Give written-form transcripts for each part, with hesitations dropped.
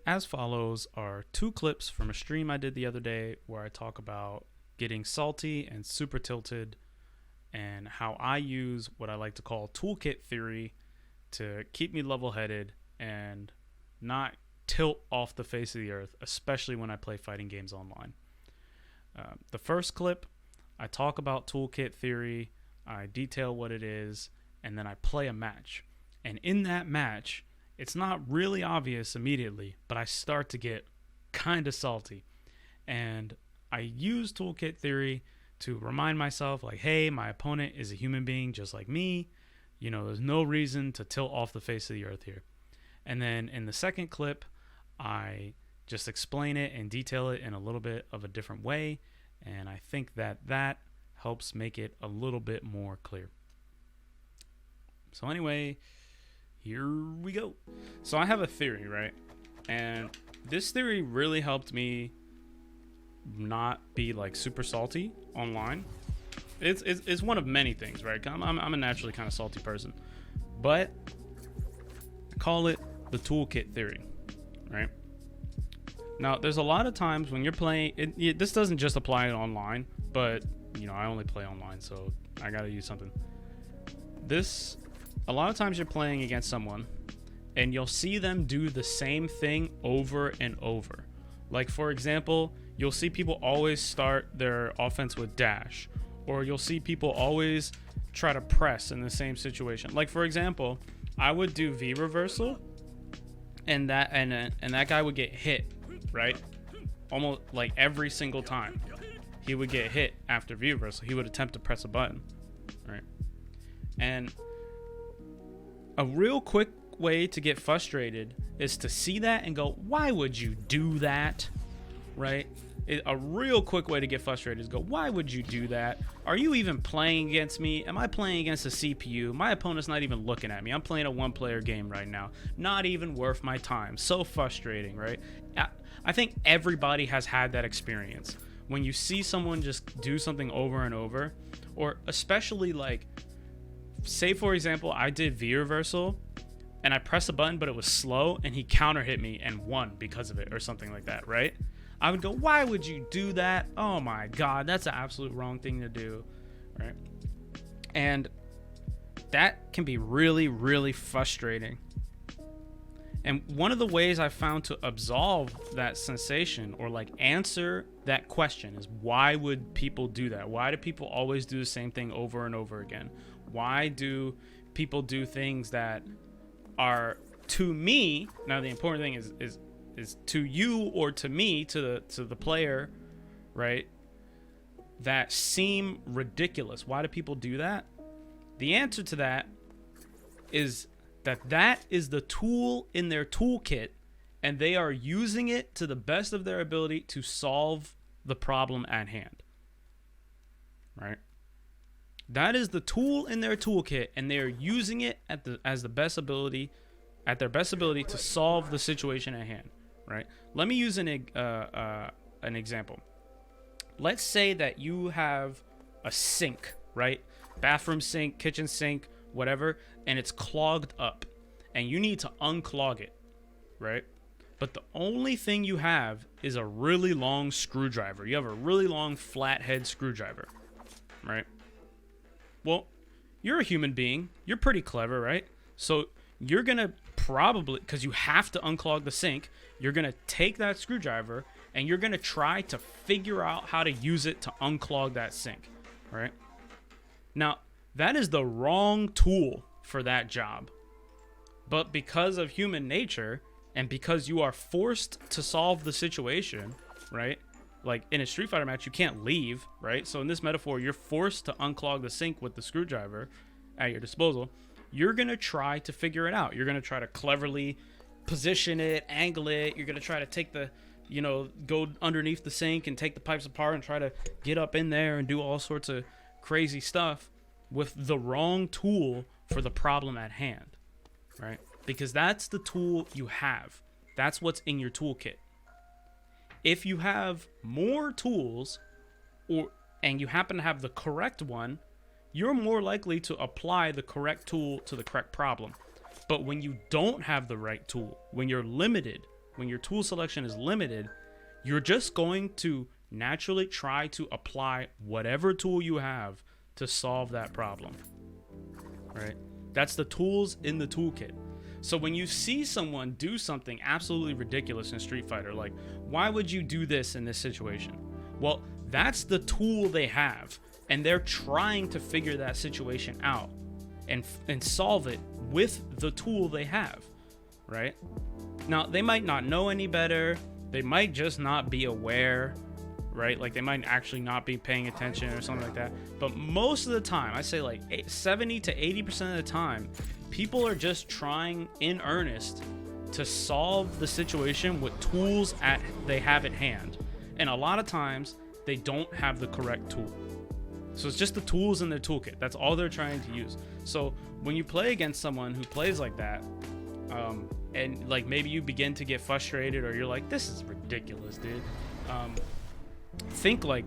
As follows are two clips from a stream I did the other day where I talk about getting salty and super tilted and how I use what I like to call toolkit theory to keep me level-headed and not tilt off the face of the earth, especially when I play fighting games online. The first clip, I talk about toolkit theory, I detail what it is, and then I play a match. And in that match, it's not really obvious immediately, but I start to get kind of salty. And I use toolkit theory to remind myself, like, hey, my opponent is a human being just like me. You know, there's no reason to tilt off the face of the earth here. And then in the second clip, I just explain it and detail it in a little bit of a different way. And I think that helps make it a little bit more clear. So anyway, here we go. So I have a theory, right? And this theory really helped me not be like super salty online. It's one of many things, right? I'm a naturally kind of salty person, but I call it the toolkit theory, right? Now, there's a lot of times when you're playing, this doesn't just apply online, but you know, I only play online, so I gotta use something. A lot of times you're playing against someone and you'll see them do the same thing over and over. Like, for example, you'll see people always start their offense with dash, or you'll see people always try to press in the same situation. Like, for example, I would do V reversal and that guy would get hit, right? Almost like every single time he would get hit after V reversal. He would attempt to press a button, right? And a real quick way to get frustrated is to see that and go, why would you do that, right? A real quick way to get frustrated is go, why would you do that? Are you even playing against me? Am I playing against a CPU? My opponent's not even looking at me. I'm playing a one-player game right now. Not even worth my time. So frustrating, right? I think everybody has had that experience. When you see someone just do something over and over, or especially like, say for example, I did V reversal and I pressed a button, but it was slow and he counter hit me and won because of it or something like that, right? I would go, why would you do that? Oh my God, that's the absolute wrong thing to do, right? And that can be really, really frustrating. And one of the ways I found to absolve that sensation or like answer that question is, why would people do that? Why do people always do the same thing over and over again? Why do people do things that are, to me, now the important thing is to you or to me, to the player, right, that seem ridiculous? Why do people do that? The answer to that is that is the tool in their toolkit, and they are using it to the best of their ability to solve the problem at hand, right? That is the tool in their toolkit, and they are using it at their best ability to solve the situation at hand, right? Let me use an example. Let's say that you have a sink, right? Bathroom sink, kitchen sink, whatever, and it's clogged up, and you need to unclog it, right? But the only thing you have is a really long screwdriver. You have a really long flathead screwdriver, right? Well, you're a human being. You're pretty clever, right? So you're going to probably, because you have to unclog the sink, you're going to take that screwdriver and you're going to try to figure out how to use it to unclog that sink, right? Now, that is the wrong tool for that job. But because of human nature and because you are forced to solve the situation, right? Like in a Street Fighter match, you can't leave, right? So in this metaphor, you're forced to unclog the sink with the screwdriver at your disposal. You're going to try to figure it out. You're going to try to cleverly position it, angle it. You're going to try to take go underneath the sink and take the pipes apart and try to get up in there and do all sorts of crazy stuff with the wrong tool for the problem at hand, right? Because that's the tool you have. That's what's in your toolkit. If you have more tools and you happen to have the correct one, you're more likely to apply the correct tool to the correct problem. But when you don't have the right tool, when you're limited, when your tool selection is limited, you're just going to naturally try to apply whatever tool you have to solve that problem, right? That's the tools in the toolkit. So when you see someone do something absolutely ridiculous in Street Fighter, like, why would you do this in this situation? Well, that's the tool they have, and they're trying to figure that situation out and solve it with the tool they have, right? Now, they might not know any better. They might just not be aware, right? Like, they might actually not be paying attention or something like that. But most of the time, I say like 70 to 80% of the time, people are just trying in earnest to solve the situation with tools they have at hand. And a lot of times, they don't have the correct tool. So it's just the tools in their toolkit. That's all they're trying to use. So when you play against someone who plays like that, and like maybe you begin to get frustrated, or you're like, this is ridiculous, dude. Think like,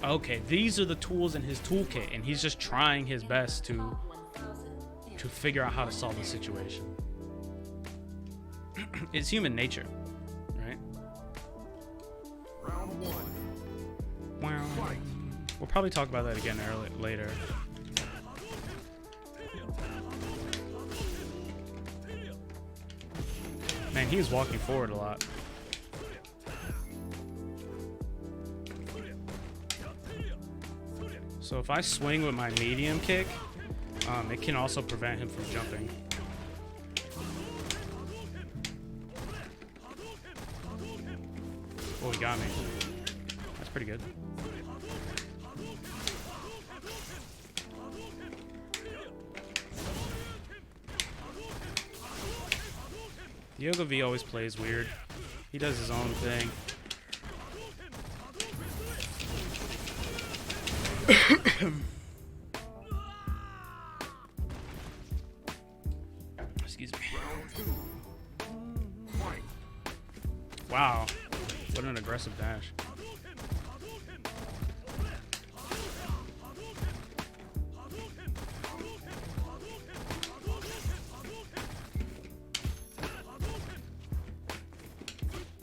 okay, these are the tools in his toolkit, and he's just trying his best to figure out how to solve the situation. It's human nature, right? Round one. Wow. We'll probably talk about that again later. Man, he was walking forward a lot. So if I swing with my medium kick, it can also prevent him from jumping. Oh, he got me. That's pretty good. Yoga V always plays weird. He does his own thing. Excuse me. Wow. What an aggressive dash.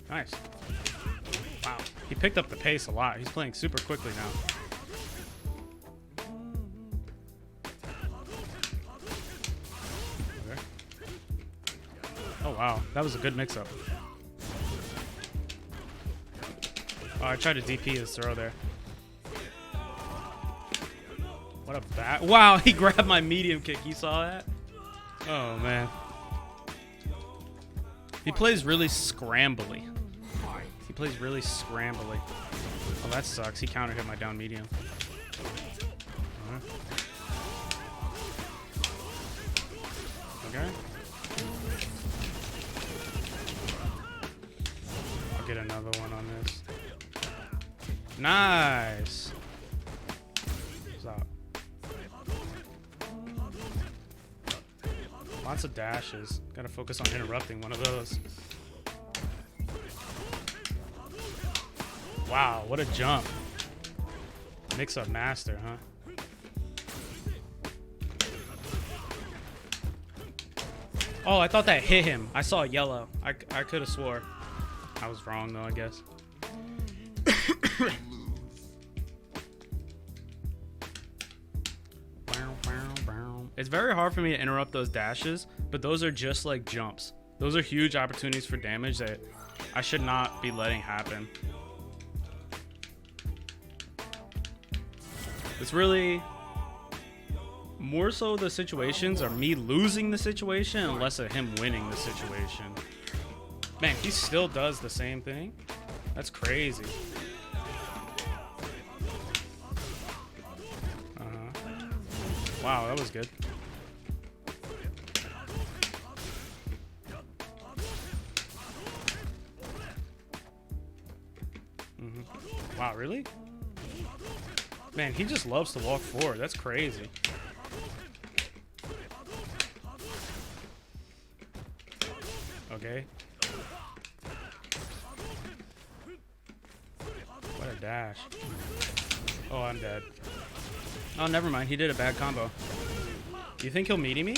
Nice. Wow. He picked up the pace a lot. He's playing super quickly now. Okay. Oh, wow. That was a good mix-up. Oh, I tried to DP his throw there. What a bat. Wow, he grabbed my medium kick. You saw that? Oh, man. He plays really scrambly. He plays really scrambly. Oh, that sucks. He counter hit my down medium. Okay. I'll get another one on this. Nice. Stop. Lots of dashes. Gotta focus on interrupting one of those. Wow, what a jump. Mix-up master, huh? Oh, I thought that hit him. I saw yellow. I could have swore. I was wrong, though, I guess. It's very hard for me to interrupt those dashes, but those are just like jumps. Those are huge opportunities for damage that I should not be letting happen. It's really more so the situations are me losing the situation and less of him winning the situation. Man, he still does the same thing. That's crazy. Wow, that was good. Wow, really? Man, he just loves to walk forward. That's crazy. Okay. What a dash. Oh, I'm dead. Oh, never mind. He did a bad combo. Do you think he'll meaty me?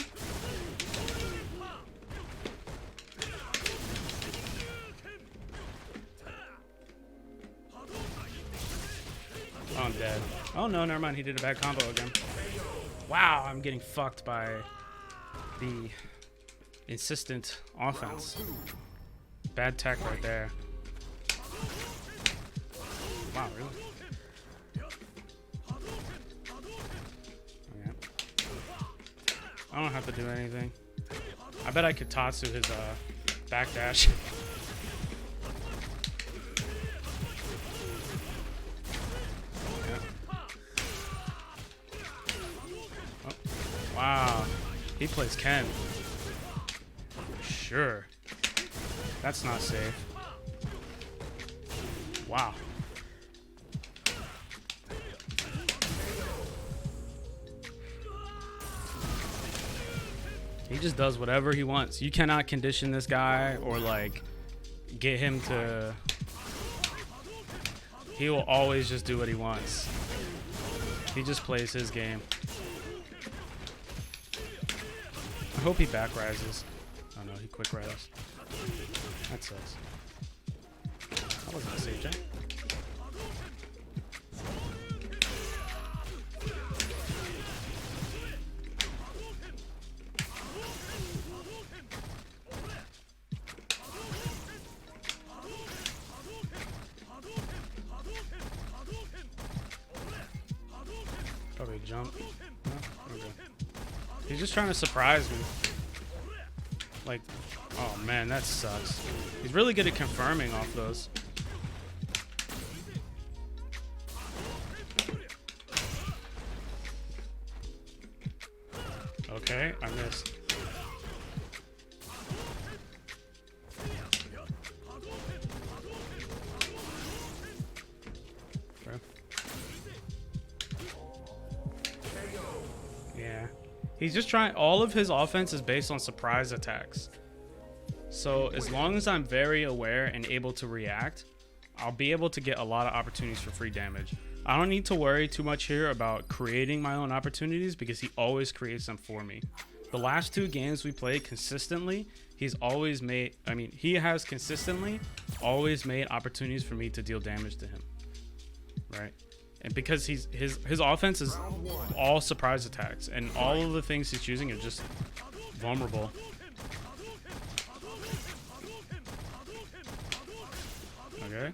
Oh, I'm dead. Oh no, never mind. He did a bad combo again. Wow, I'm getting fucked by the insistent offense. Bad tech right there. Wow, really? Okay. I don't have to do anything. I bet I could Tatsu his backdash. Wow, he plays Ken. Sure. That's not safe. Wow. He just does whatever he wants. You cannot condition this guy or like get him to... He will always just do what he wants. He just plays his game. I hope he back rises. Oh no, he quick rises. That sucks. That wasn't a safe jump. Probably jump. No? Okay. He's just trying to surprise me. Like, oh man, that sucks. He's really good at confirming off those. Okay, I missed. Okay. Yeah. He's just trying, all of his offense is based on surprise attacks. So as long as I'm very aware and able to react, I'll be able to get a lot of opportunities for free damage. I don't need to worry too much here about creating my own opportunities because he always creates them for me. The last 2 games we played consistently, he's always made, he has consistently always made opportunities for me to deal damage to him. Right? And because his offense is all surprise attacks, and all of the things he's choosing are just vulnerable. Okay.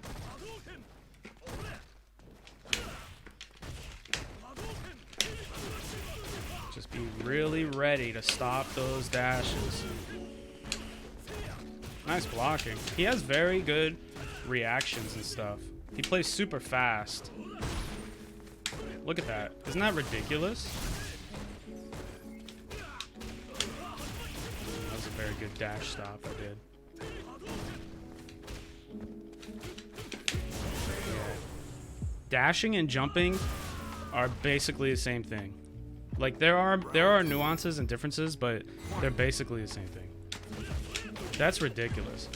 Just be really ready to stop those dashes. Nice blocking. He has very good reactions and stuff. He plays super fast. Look at that. Isn't that ridiculous? That was a very good dash stop I did. Yeah. Dashing and jumping are basically the same thing. Like there are nuances and differences, but they're basically the same thing. That's ridiculous.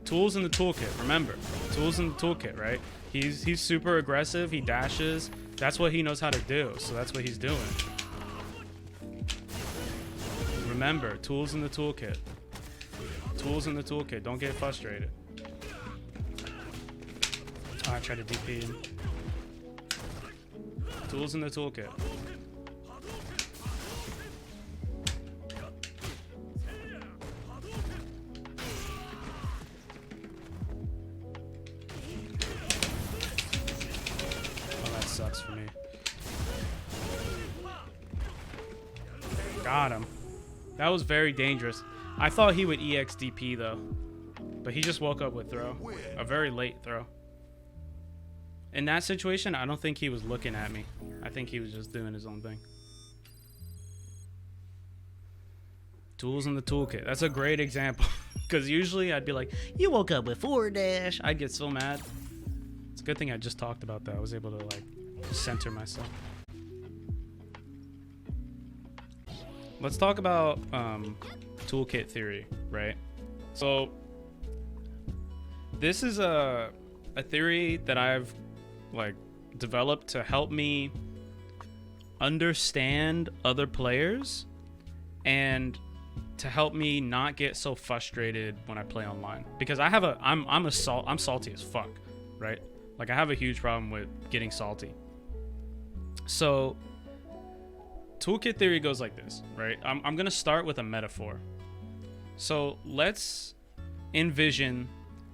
Tools in the toolkit, remember. Tools in the toolkit, right? He's super aggressive, he dashes. That's what he knows how to do, so that's what he's doing. Remember, tools in the toolkit. Tools in the toolkit, don't get frustrated. Oh, I tried to DP him. Tools in the toolkit. Sucks for me. Got him. That was very dangerous. I thought he would EXDP though, but he just woke up with throw. A very late throw. In that situation, I don't think he was looking at me. I think he was just doing his own thing. Tools in the toolkit. That's a great example. Because usually I'd be like, you woke up with 4 dash. I'd get so mad. It's a good thing I just talked about that. I was able to like center myself. Let's talk about toolkit theory, right? So this is a theory that I've like developed to help me understand other players and to help me not get so frustrated when I play online, because I'm salty as fuck, right? Like I have a huge problem with getting salty. So toolkit theory goes like this, right? I'm going to start with a metaphor. So let's envision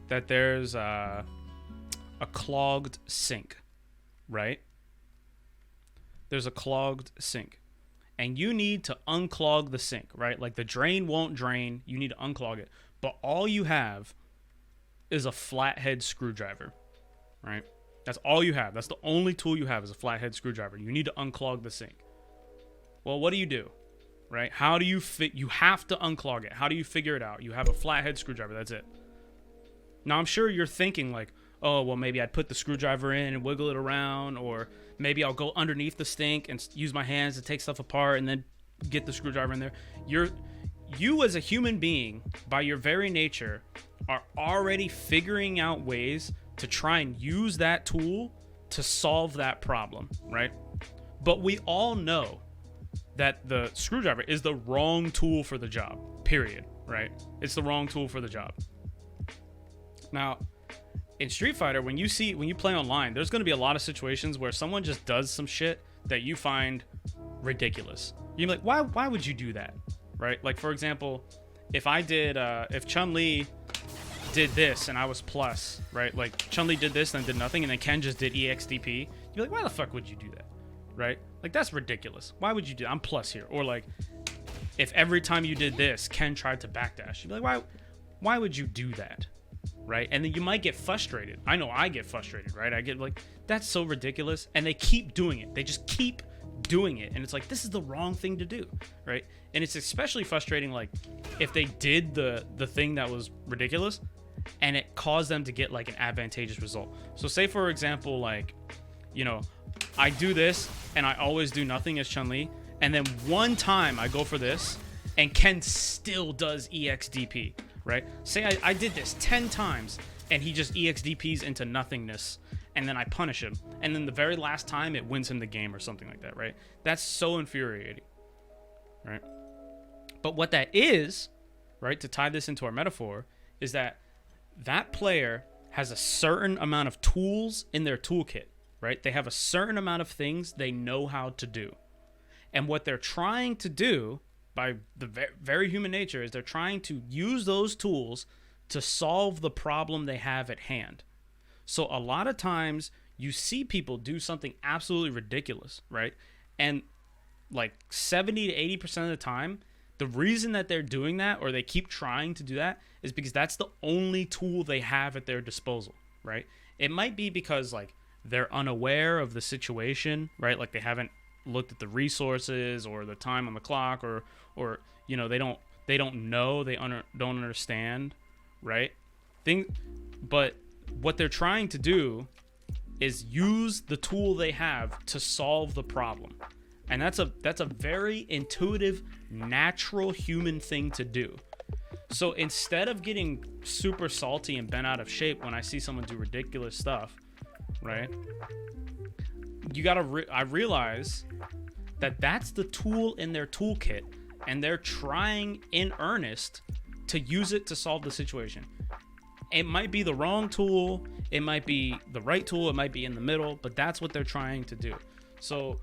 that there's a clogged sink, right? There's a clogged sink. And you need to unclog the sink, right? Like the drain won't drain. You need to unclog it. But all you have is a flathead screwdriver, right? That's all you have. That's the only tool you have is a flathead screwdriver. You need to unclog the sink. Well, what do? Right? How do you you have to unclog it. How do you figure it out? You have a flathead screwdriver. That's it. Now, I'm sure you're thinking like, oh, well, maybe I'd put the screwdriver in and wiggle it around, or maybe I'll go underneath the sink and use my hands to take stuff apart and then get the screwdriver in there. You as a human being, by your very nature, are already figuring out ways to try and use that tool to solve that problem, right? But we all know that the screwdriver is the wrong tool for the job, period, right? It's the wrong tool for the job. Now, in Street Fighter, when you play online, there's going to be a lot of situations where someone just does some shit that you find ridiculous. You're like, why would you do that, right? Like, for example, if Chun-Li did this and I was plus, right? Like, Chun-Li did this and did nothing, and then Ken just did EXDP. You're like, why the fuck would you do that, right? Like, that's ridiculous. Why would you do that? I'm plus here. Or like, if every time you did this, Ken tried to backdash, you'd be like, why would you do that? Right? And then you might get frustrated. I know I get frustrated, right? I get like, that's so ridiculous. And they keep doing it. They just keep doing it. And it's like, this is the wrong thing to do, right? And it's especially frustrating, like, if they did the thing that was ridiculous and it caused them to get like an advantageous result. So say, for example, like, you know, I do this and I always do nothing as Chun-Li. And then one time I go for this and Ken still does EXDP. Right? Say I did this 10 times and he just EXDPs into nothingness, and then I punish him, and then the very last time it wins him the game or something like that, right? That's so infuriating, right? But what that is, right, to tie this into our metaphor, is that player has a certain amount of tools in their toolkit, right? They have a certain amount of things they know how to do. And what they're trying to do, by the very human nature, is they're trying to use those tools to solve the problem they have at hand. So a lot of times you see people do something absolutely ridiculous, right? And like 70 to 80% of the time, the reason that they're doing that, or they keep trying to do that, is because that's the only tool they have at their disposal, right? It might be because like they're unaware of the situation, right? Like they haven't looked at the resources or the time on the clock, or you know, they don't know, don't understand, right? But what they're trying to do is use the tool they have to solve the problem. And that's a very intuitive, natural human thing to do. So instead of getting super salty and bent out of shape when I see someone do ridiculous stuff, right? I realize that that's the tool in their toolkit, and they're trying in earnest to use it to solve the situation. It might be the wrong tool, it might be the right tool, it might be in the middle, but that's what they're trying to do. So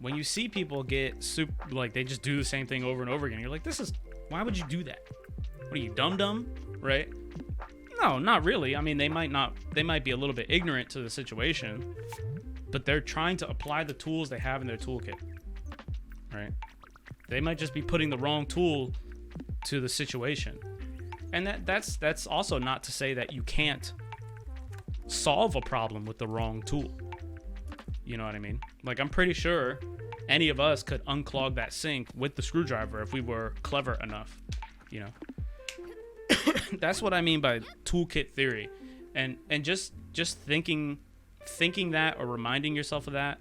when you see people get super, like they just do the same thing over and over again, you're like, why would you do that? What are you, dumb, right? No, not really. I mean, they might be a little bit ignorant to the situation, but they're trying to apply the tools they have in their toolkit, right? They might just be putting the wrong tool to the situation. And that's also not to say that you can't solve a problem with the wrong tool. You know what I mean? Like, I'm pretty sure any of us could unclog that sink with the screwdriver if we were clever enough, you know? That's what I mean by toolkit theory. And just thinking that, or reminding yourself of that,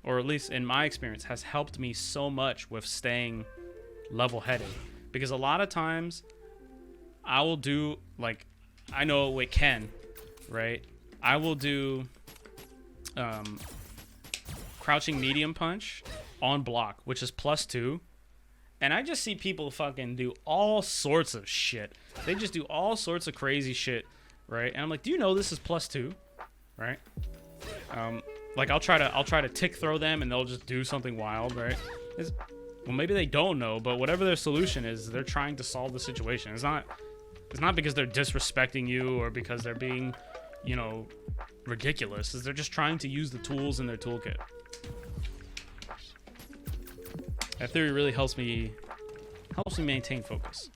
or at least in my experience, has helped me so much with staying level-headed. Because a lot of times I will do, like, I know with Ken, right? I will do crouching medium punch on block, which is +2. And I just see people fucking do all sorts of shit. They just do all sorts of crazy shit, right? And I'm like, do you know this is +2, right? Like I'll try to tick throw them and they'll just do something wild, right? Well, maybe they don't know, but whatever their solution is, they're trying to solve the situation. It's not because they're disrespecting you or because they're being, you know, ridiculous. They're just trying to use the tools in their toolkit. That theory really helps me maintain focus.